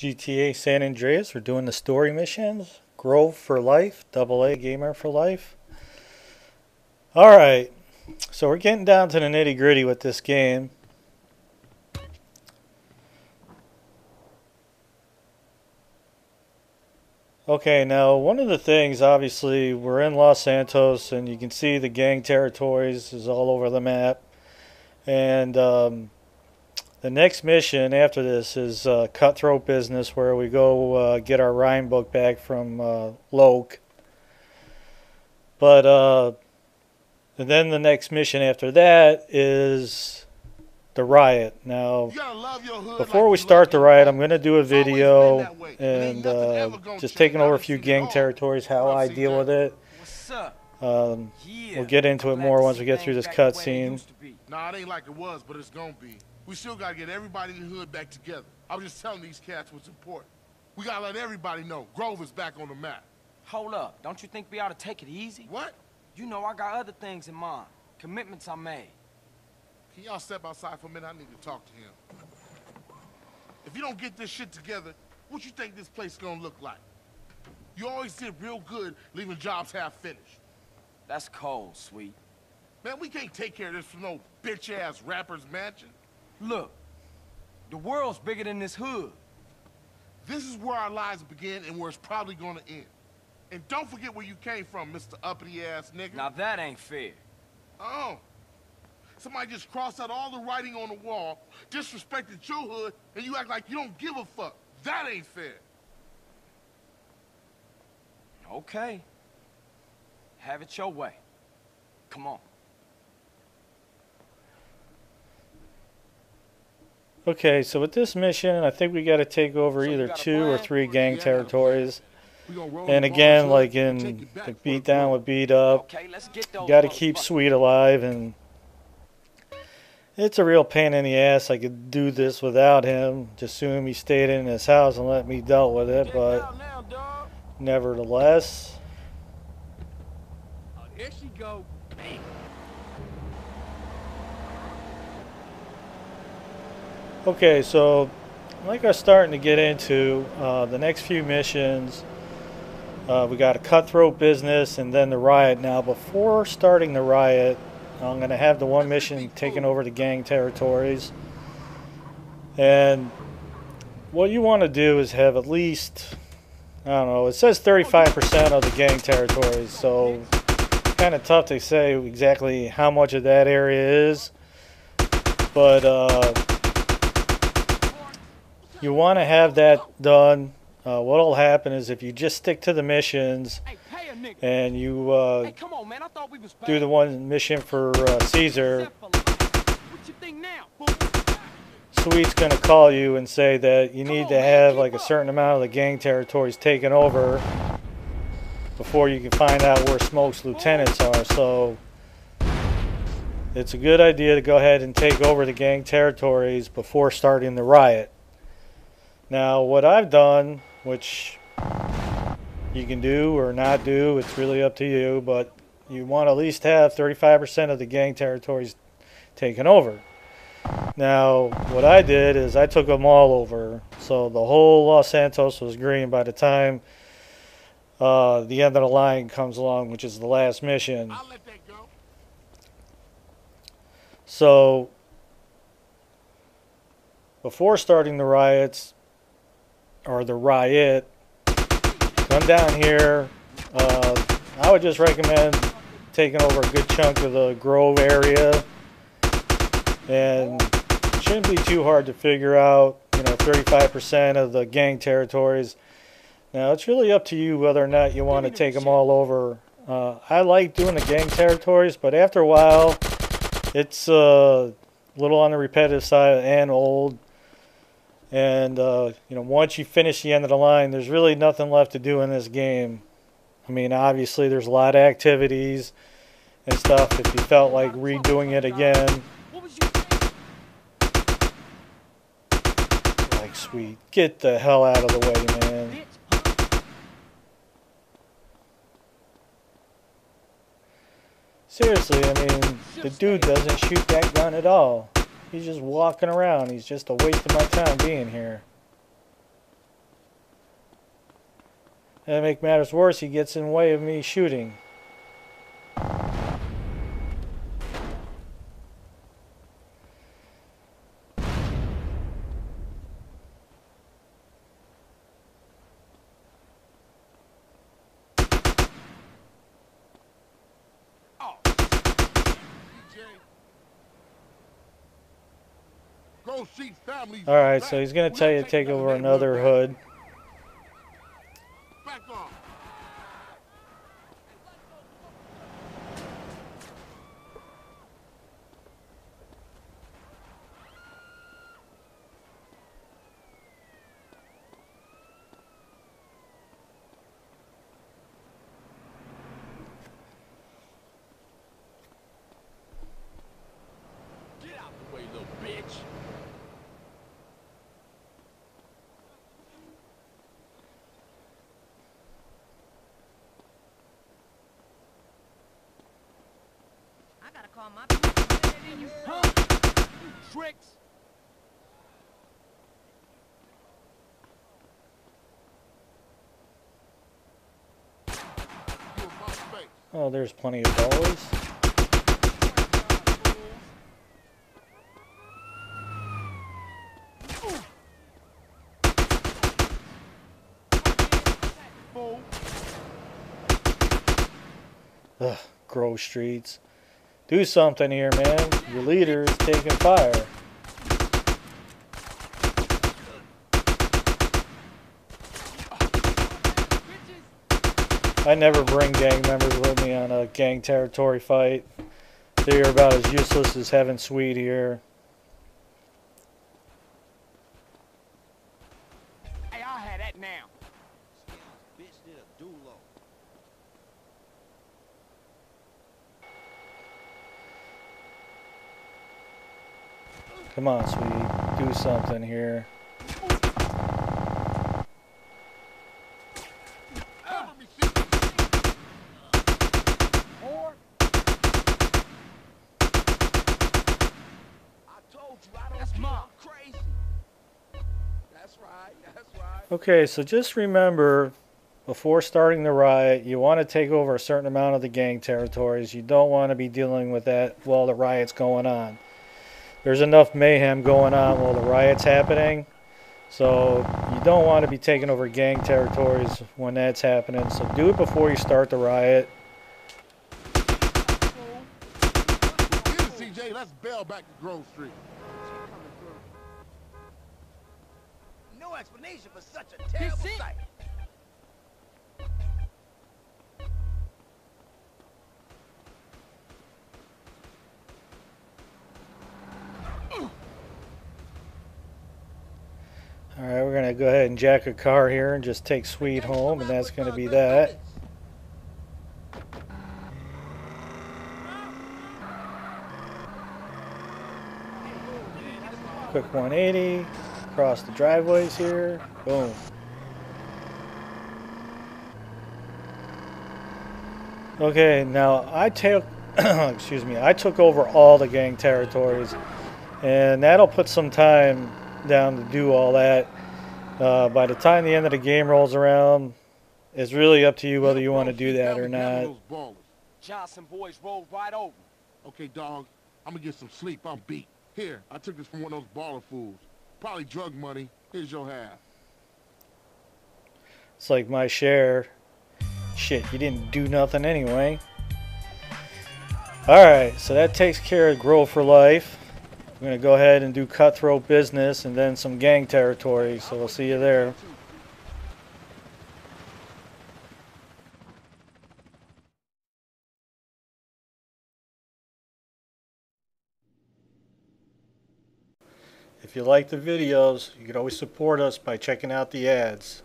GTA San Andreas. We're doing the story missions. Grove for life. AA gamer for life. Alright. So we're getting down to the nitty gritty with this game. Okay, now one of the things, obviously, we're in Los Santos and you can see the gang territories is all over the map. And the next mission after this is Cutthroat Business, where we go get our rhyme book back from Loke. But and then the next mission after that is the riot. Now, before we start the riot, I'm going to do a video and just taking over a few gang territories, how I deal with it. We'll get into it more once we get through this cutscene. Nah, it ain't like it was, but it's gonna be. We still gotta get everybody in the hood back together. I was just telling these cats what's important. We gotta let everybody know Grove is back on the map. Hold up. Don't you think we ought to take it easy? What? You know I got other things in mind. Commitments I made. Can y'all step outside for a minute? I need to talk to him. If you don't get this shit together, what you think this place is gonna look like? You always did real good leaving jobs half finished. That's cold, sweet. Man, we can't take care of this from no bitch-ass rapper's mansion. Look, the world's bigger than this hood. This is where our lives begin and where it's probably gonna end. And don't forget where you came from, Mr. Uppity-ass nigga. Now that ain't fair. Oh. Somebody just crossed out all the writing on the wall, disrespected your hood, and you act like you don't give a fuck. That ain't fair. Okay. Have it your way. Come on. Okay, so with this mission, I think we got to take over either 2 or 3 gang territories. And again, like in the beat down with beat up, you got to keep Sweet alive, and it's a real pain in the ass. I could do this without him. Just assume he stayed in his house and let me deal with it, but nevertheless. There she go. Okay, so like I'm starting to get into the next few missions. We got a Cutthroat Business and then the riot. Now, before starting the riot, I'm going to have the one mission taking over the gang territories. And what you want to do is have at least, I don't know, it says 35% of the gang territories, so it's kind of tough to say exactly how much of that area is. But you want to have that done. What'll happen is if you just stick to the missions and you do the one mission for Caesar, Sweet's going to call you and say that you need to have like a certain amount of the gang territories taken over before you can find out where Smoke's lieutenants are. So it's a good idea to go ahead and take over the gang territories before starting the riot. Now, what I've done, which you can do or not do, it's really up to you, but you want to at least have 35% of the gang territories taken over. Now, what I did is I took them all over, so the whole Los Santos was green by the time the end of the line comes along, which is the last mission. I'll let that go. So, before starting the riots, or the riot, come down here. I would just recommend taking over a good chunk of the Grove area, and it shouldn't be too hard to figure out, 35% of the gang territories. Now, it's really up to you whether or not you want to take them all over. I like doing the gang territories, but after a while, it's a little on the repetitive side and old. And, once you finish the end of the line, there's really nothing left to do in this game. I mean, obviously, there's a lot of activities and stuff if you felt like redoing it again. Like, Sweet, get the hell out of the way, man. Seriously, I mean, the dude doesn't shoot that gun at all. He's just walking around. He's just a waste of my time being here. And to make matters worse, he gets in the way of me shooting. Grove Street family. Alright, so he's going to tell you to take over another hood. Back off. Get out the way, little bitch. I gotta call my people. Huh? Tricks. You in my face. Oh, there's plenty of dollars. Fool. Ugh, Grove Streets. Do something here, man. Your leader is taking fire. I never bring gang members with me on a gang territory fight. They're about as useless as having Sweet here. Hey, I'll have that now. Bitch did a dulo. Come on, Sweet. Do something here. Cover me, shit. Or I told you I don't That's care. mine. I'm crazy. That's right. That's right. Okay, so just remember, before starting the riot, you want to take over a certain amount of the gang territories. You don't want to be dealing with that while the riot's going on. There's enough mayhem going on while the riot's happening. So you don't want to be taking over gang territories when that's happening. So do it before you start the riot. Get it, CJ. Let's bail back to Grove Street. No explanation for such a terrible it. sight. Alright, we're going to go ahead and jack a car here and just take Sweet home, and that's going to be that. Quick 180, across the driveways here, boom. Okay, now I took, excuse me, I took over all the gang territories, and that'll put some time down to do all that. By the time the end of the game rolls around, it's really up to you whether you want to do that or not. Those ballers. Johnson boys rolled right over. Okay, dog. I'm gonna get some sleep. I'm beat. Here, I took this from one of those baller fools. Probably drug money. Here's your half. It's like my share. Shit, you didn't do nothing anyway. Alright, so that takes care of Grow for Life. I'm going to go ahead and do cutthroat business and then some gang territory, so we'll see you there. If you like the videos, you can always support us by checking out the ads.